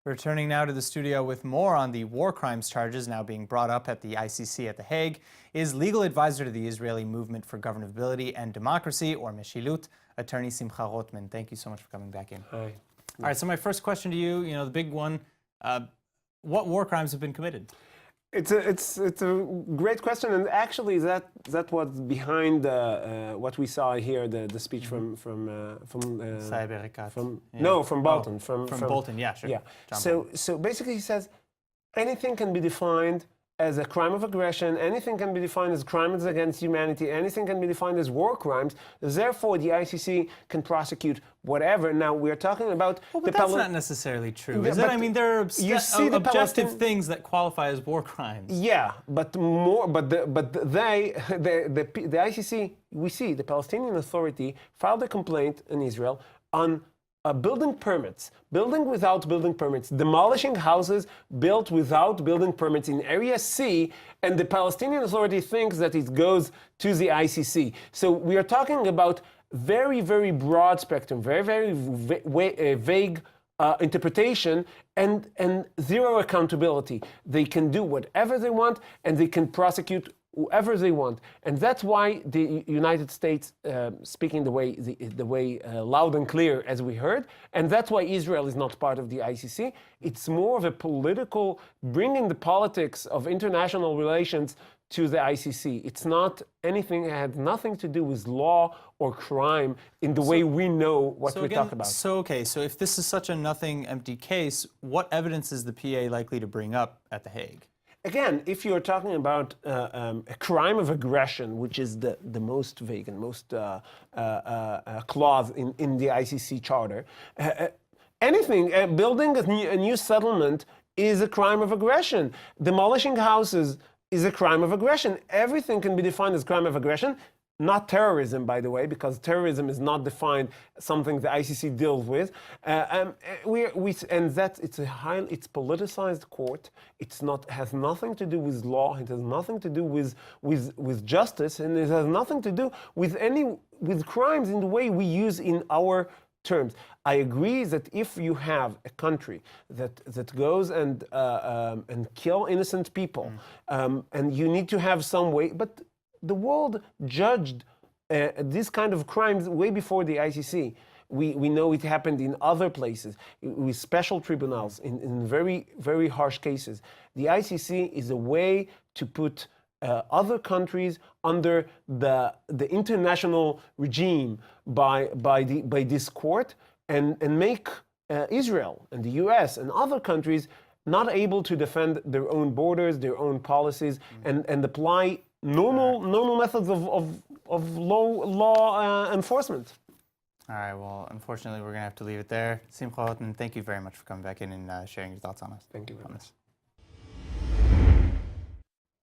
Returning now to the studio with more on the war crimes charges now being brought up at the ICC at The Hague is legal advisor to the Israeli Movement for Governability and Democracy, or Meshilut, attorney Simcha Rothman. Thank you so much for coming back in. Hi. All right, so my first question to you, the big one, what war crimes have been committed? It's a great question, and actually that was behind what we saw here, the speech from Bolton. From Bolton, yeah, sure. Yeah. So basically, he says anything can be defined as a crime of aggression, anything can be defined as crimes against humanity, anything can be defined as war crimes. Therefore, the ICC can prosecute whatever. Now, we're talking about... Well, but that's not necessally true, is it? I mean, there are objective things that qualify as war crimes. Yeah, but the ICC, we see the Palestinian Authority filed a complaint in Israel on building permits, building without building permits, demolishing houses built without building permits in Area C, and the Palestinian Authority thinks that it goes to the ICC. So we are talking about very, very broad spectrum, very, very vague interpretation and zero accountability. They can do whatever they want, and they can prosecute whoever they want, and that's why the United States, speaking the way loud and clear as we heard, and that's why Israel is not part of the ICC. It's more of a political, bringing the politics of international relations to the ICC. It's not anything, it had nothing to do with law or crime in the way we know what we talk about. So if this is such a nothing, empty case, what evidence is the PA likely to bring up at The Hague? Again, if you're talking about a crime of aggression, which is the most vague and most clause in the ICC charter, anything, building a new settlement is a crime of aggression. Demolishing houses is a crime of aggression. Everything can be defined as crime of aggression. Not terrorism, by the way, because terrorism is not defined something the ICC deals with, it's politicized court. Has nothing to do with law. It has nothing to do with justice, and it has nothing to do with crimes in the way we use in our terms. I agree that if you have a country that goes and kill innocent people, and you need to have some way, but the world judged these kind of crimes way before the ICC. We know it happened in other places with special tribunals in very, very harsh cases. The ICC is a way to put other countries under the international regime by this court and make Israel and the US and other countries not able to defend their own borders, their own policies, and apply normal methods of law enforcement. All right, well, unfortunately, we're going to have to leave it there. Simcha Rothman, thank you very much for coming back in and sharing your thoughts on us. Thank you very much.